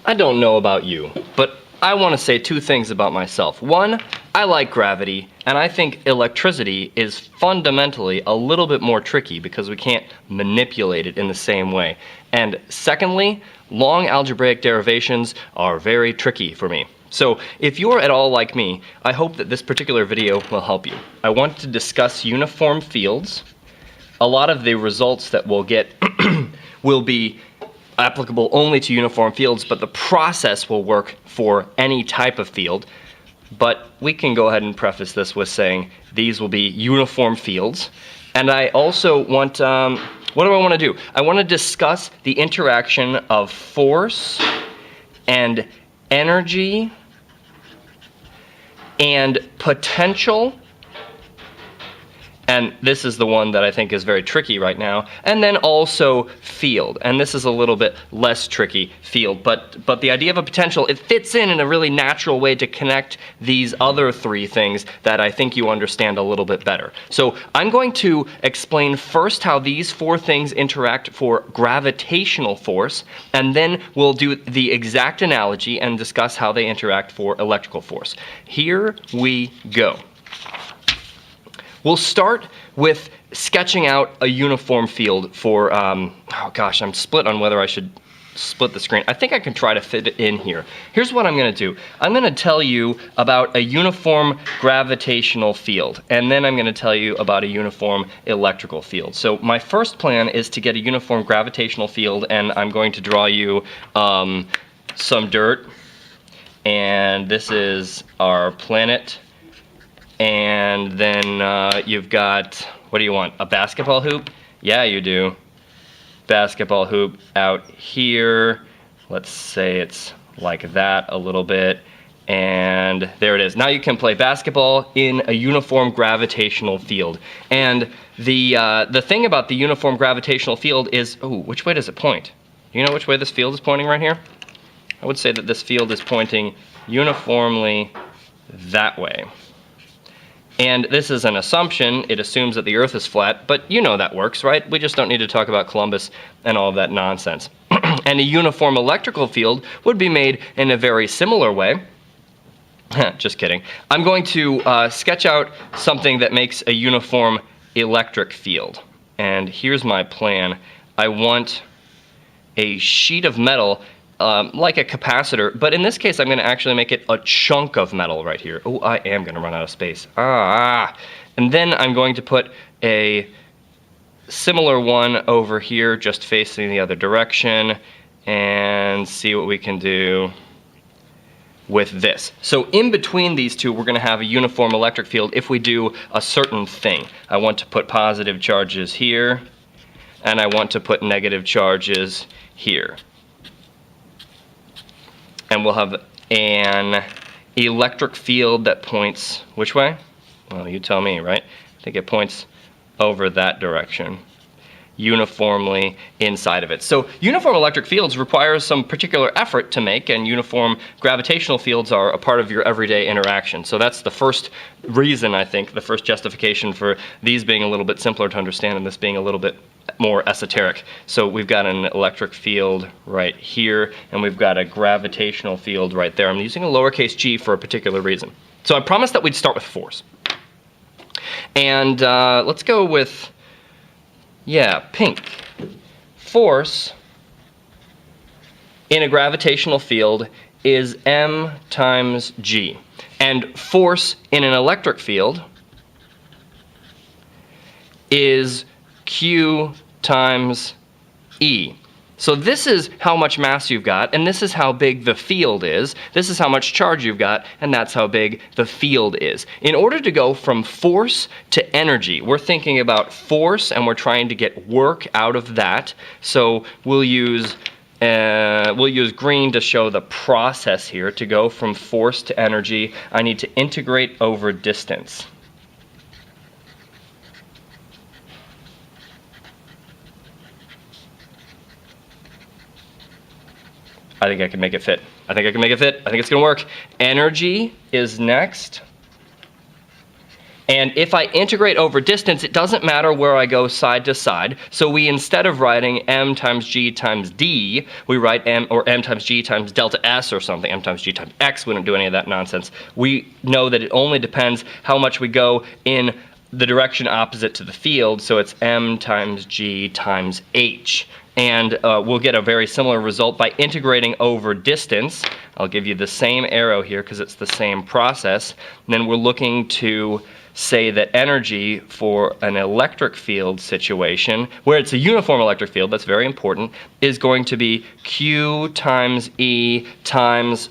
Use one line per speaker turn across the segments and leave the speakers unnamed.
I don't know about you, but I want to say two things about myself. One, I like gravity, and I think electricity is fundamentally a little bit more tricky because we can't manipulate it in the same way. And secondly, long algebraic derivations are very tricky for me. So if you're at all like me, I hope that this particular video will help you. I want to discuss uniform fields. A lot of the results that we'll get will be applicable only to uniform fields, but the process will work for any type of field. But we can go ahead and preface this with saying these will be uniform fields. And I also want, what do I want to do? I want to discuss the interaction of force and energy and potential. And this is the one that I think is very tricky right now. And then also field. And this is a little bit less tricky, field. But the idea of a potential, it fits in a really natural way to connect these other three things that I think you understand a little bit better. So I'm going to explain first how these four things interact for gravitational force. And then we'll do the exact analogy and discuss how they interact for electrical force. Here we go. We'll start with sketching out a uniform field for, oh gosh, I'm split on whether I should split the screen. I think I can try to fit it in here. Here's what I'm going to do. I'm going to tell you about a uniform gravitational field, and then I'm going to tell you about a uniform electrical field. So my first plan is to get a uniform gravitational field, and I'm going to draw you some dirt, and this is our planet. And then you've got, what do you want, a basketball hoop? Yeah, you do. Basketball hoop out here. Let's say it's like that a little bit. And there it is. Now you can play basketball in a uniform gravitational field. And the thing about the uniform gravitational field is, oh, which way does it point? Do you know which way this field is pointing right here? I would say that this field is pointing uniformly that way. And this is an assumption. It assumes that the Earth is flat, but you know that works, right? We just don't need to talk about Columbus and all of that nonsense. And a uniform electrical field would be made in a very similar way. Just kidding. I'm going to sketch out something that makes a uniform electric field. And here's my plan. I want a sheet of metal like a capacitor, but in this case I'm going to actually make it a chunk of metal right here. Oh, I am going to run out of space. And then I'm going to put a similar one over here just facing the other direction and see what we can do with this. So in between these two we're going to have a uniform electric field if we do a certain thing. I want to put positive charges here and I want to put negative charges here. And we'll have an electric field that points which way? Well, you tell me, right? I think it points over that direction, uniformly inside of it. So uniform electric fields require some particular effort to make, and uniform gravitational fields are a part of your everyday interaction. So that's the first reason, I think, the first justification for these being a little bit simpler to understand and this being a little bit more esoteric. So we've got an electric field right here, and we've got a gravitational field right there. I'm using a lowercase g for a particular reason. So I promised that we'd start with force. And let's go with, yeah, pink. Force in a gravitational field is m times g. And force in an electric field is Q times E. So this is how much mass you've got, and this is how big the field is. This is how much charge you've got, and that's how big the field is. In order to go from force to energy, we're thinking about force, and we're trying to get work out of that. So we'll use green to show the process here. To go from force to energy, I need to integrate over distance. I think I can make it fit. I think I can make it fit. I think it's going to work. Energy is next. And if I integrate over distance, it doesn't matter where I go side to side. So we, instead of writing m times g times d, we write m times g times delta s or something, m times g times x. We don't do any of that nonsense. We know that it only depends how much we go in the direction opposite to the field, so it's m times g times h. And we'll get a very similar result by integrating over distance. I'll give you the same arrow here because it's the same process. And then we're looking to say that energy for an electric field situation, where it's a uniform electric field, that's very important, is going to be Q times E times,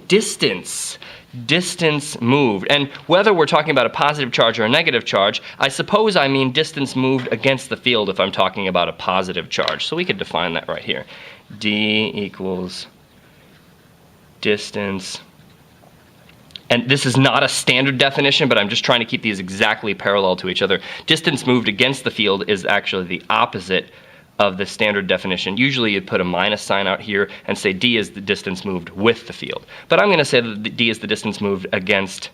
distance. Distance moved. And whether we're talking about a positive charge or a negative charge, I suppose I mean distance moved against the field if I'm talking about a positive charge. So we could define that right here. D equals distance. And this is not a standard definition, but I'm just trying to keep these exactly parallel to each other. Distance moved against the field is actually the opposite of the standard definition. Usually you put a minus sign out here and say d is the distance moved with the field. But I'm going to say that d is the distance moved against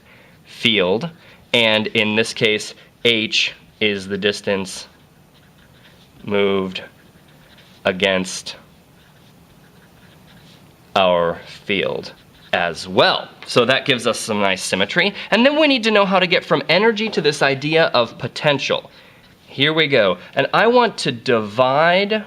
field. And in this case, h is the distance moved against our field as well. So that gives us some nice symmetry. And then we need to know how to get from energy to this idea of potential. Here we go. And I want to divide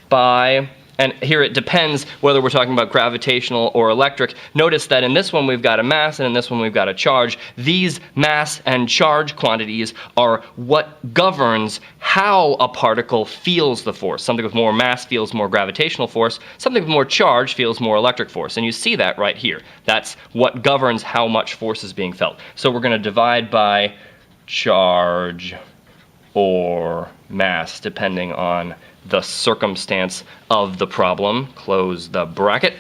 by, and here it depends whether we're talking about gravitational or electric. Notice that in this one we've got a mass and in this one we've got a charge. These mass and charge quantities are what governs how a particle feels the force. Something with more mass feels more gravitational force. Something with more charge feels more electric force. And you see that right here. That's what governs how much force is being felt. So we're going to divide by charge or mass, depending on the circumstance of the problem. Close the bracket.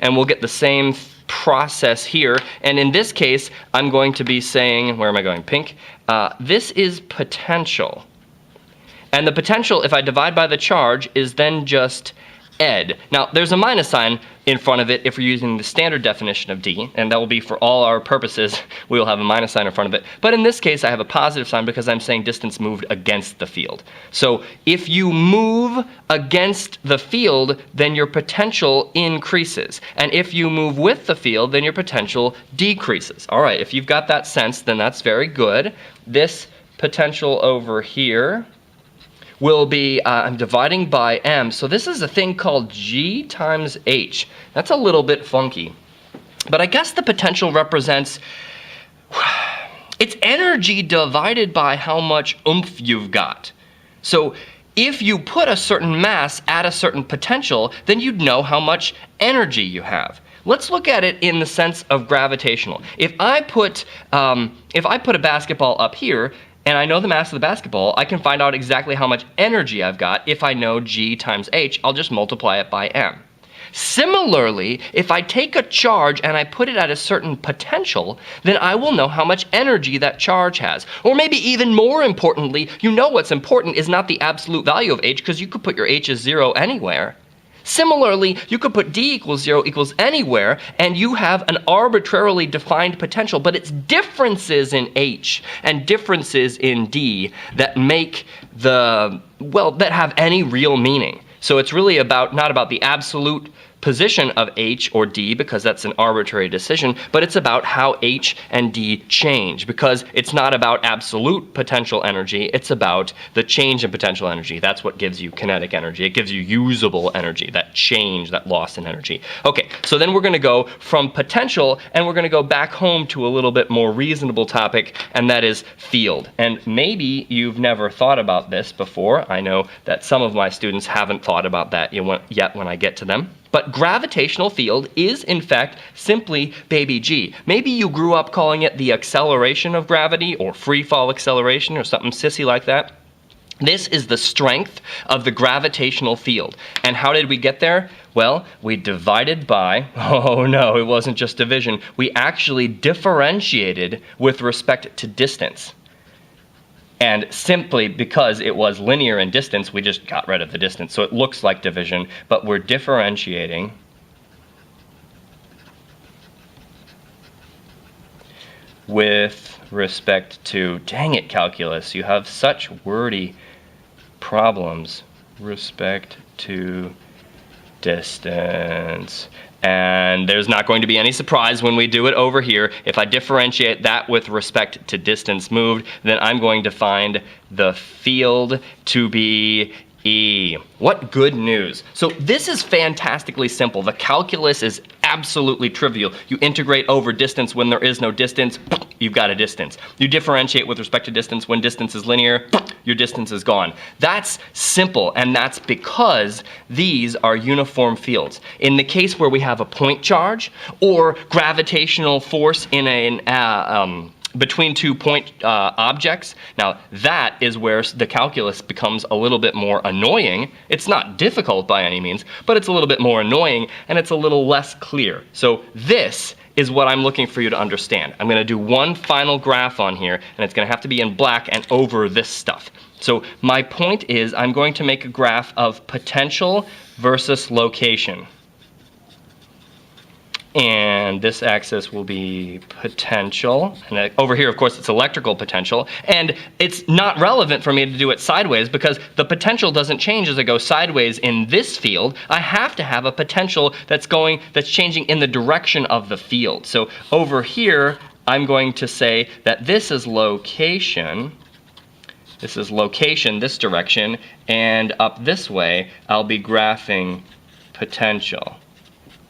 And we'll get the same process here. And in this case, I'm going to be saying, where am I going? Pink. This is potential. And the potential, if I divide by the charge, is then just ed. Now, there's a minus sign in front of it if we're using the standard definition of d, and that will be for all our purposes, we will have a minus sign in front of it. But in this case, I have a positive sign because I'm saying distance moved against the field. So if you move against the field, then your potential increases. And if you move with the field, then your potential decreases. All right, if you've got that sense, then that's very good. This potential over here will be, I'm dividing by m, so this is a thing called g times h. That's a little bit funky. But I guess the potential represents, it's energy divided by how much oomph you've got. So if you put a certain mass at a certain potential, then you'd know how much energy you have. Let's look at it in the sense of gravitational. If I put a basketball up here, and I know the mass of the basketball, I can find out exactly how much energy I've got. If I know g times h, I'll just multiply it by m. Similarly, if I take a charge and I put it at a certain potential, then I will know how much energy that charge has. Or maybe even more importantly, you know what's important is not the absolute value of h, because you could put your h as 0 anywhere. Similarly, you could put d equals 0 equals anywhere, and you have an arbitrarily defined potential, but it's differences in h and differences in d that make that have any real meaning. So it's really not about the absolute position of h or d, because that's an arbitrary decision, but it's about how h and d change, because it's not about absolute potential energy, it's about the change in potential energy. That's what gives you kinetic energy. It gives you usable energy, that change, that loss in energy. Okay, so then we're going to go from potential, and we're going to go back home to a little bit more reasonable topic, and that is field. And maybe you've never thought about this before. I know that some of my students haven't thought about that yet when I get to them. But gravitational field is, in fact, simply baby g. Maybe you grew up calling it the acceleration of gravity, or free fall acceleration, or something sissy like that. This is the strength of the gravitational field. And how did we get there? Well, we divided by, oh no, it wasn't just division. We actually differentiated with respect to distance. And simply because it was linear in distance, we just got rid of the distance. So it looks like division, but we're differentiating with respect to, dang it, calculus, you have such wordy problems, respect to distance. And there's not going to be any surprise when we do it over here. If I differentiate that with respect to distance moved, then I'm going to find the field to be E. What good news. So this is fantastically simple. The calculus is absolutely trivial. You integrate over distance when there is no distance, you've got a distance. You differentiate with respect to distance when distance is linear, your distance is gone. That's simple, and that's because these are uniform fields. In the case where we have a point charge or gravitational force in an between two point objects. Now that is where the calculus becomes a little bit more annoying. It's not difficult by any means, but it's a little bit more annoying and it's a little less clear. So this is what I'm looking for you to understand. I'm going to do one final graph on here, and it's going to have to be in black and over this stuff. So my point is I'm going to make a graph of potential versus location. And this axis will be potential. And over here, of course, it's electrical potential. And it's not relevant for me to do it sideways because the potential doesn't change as I go sideways in this field. I have to have a potential that's changing in the direction of the field. So over here, I'm going to say that this is location. This is location, this direction. And up this way, I'll be graphing potential.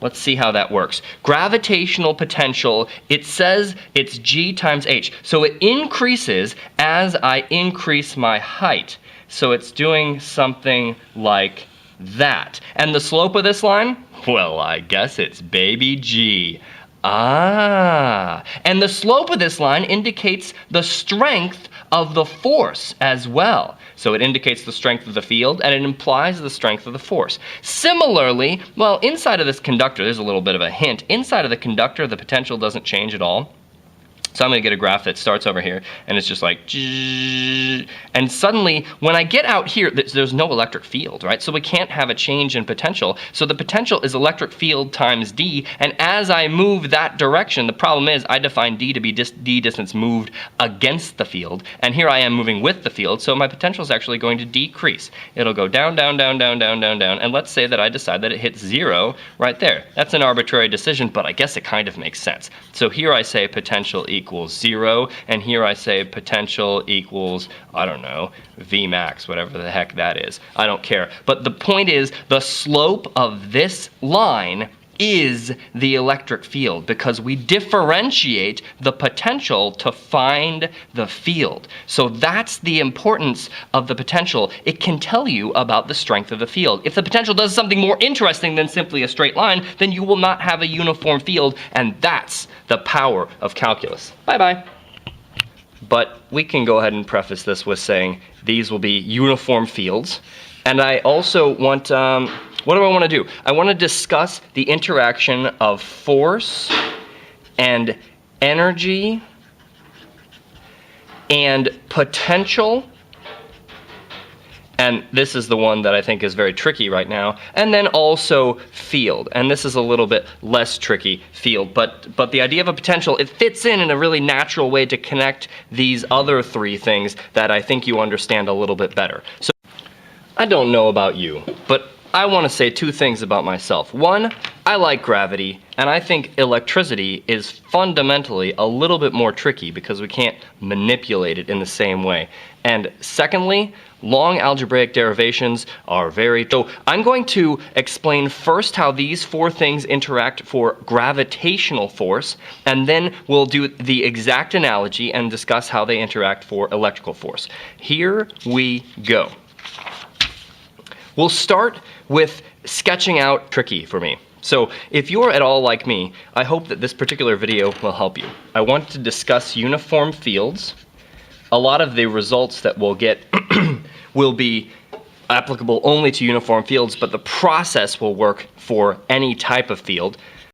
Let's see how that works. Gravitational potential, it says it's G times H. So it increases as I increase my height. So it's doing something like that. And the slope of this line? Well, I guess it's baby G. Ah, and the slope of this line indicates the strength of the force as well. So it indicates the strength of the field and it implies the strength of the force. Similarly, well, inside of this conductor, there's a little bit of a hint. Inside of the conductor, the potential doesn't change at all. So I'm going to get a graph that starts over here, and it's just like, and suddenly, when I get out here, there's no electric field, right? So we can't have a change in potential. So the potential is electric field times D, and as I move that direction, the problem is I define D to be D distance moved against the field, and here I am moving with the field, so my potential is actually going to decrease. It'll go down, down, down, down, down, down, down, and let's say that I decide that it hits 0 right there. That's an arbitrary decision, but I guess it kind of makes sense. So here I say potential equals 0, and here I say potential equals, I don't know, V max, whatever the heck that is. I don't care. But the point is, the slope of this line is the electric field because we differentiate the potential to find the field. So that's the importance of the potential. It can tell you about the strength of the field. If the potential does something more interesting than simply a straight line, then you will not have a uniform field, and that's the power of calculus. Bye-bye. But we can go ahead and preface this with saying these will be uniform fields. And I also want, what do I want to do? I want to discuss the interaction of force and energy and potential. And this is the one that I think is very tricky right now. And then also field. And this is a little bit less tricky, field. But the idea of a potential, it fits in a really natural way to connect these other three things that I think you understand a little bit better. So I don't know about you, but I want to say two things about myself. One, I like gravity, and I think electricity is fundamentally a little bit more tricky because we can't manipulate it in the same way. And secondly, long algebraic derivations are very... So I'm going to explain first how these four things interact for gravitational force, and then we'll do the exact analogy and discuss how they interact for electrical force. Here we go. We'll start with sketching out tricky for me. So if you're at all like me, I hope that this particular video will help you. I want to discuss uniform fields. A lot of the results that we'll get will be applicable only to uniform fields, but the process will work for any type of field.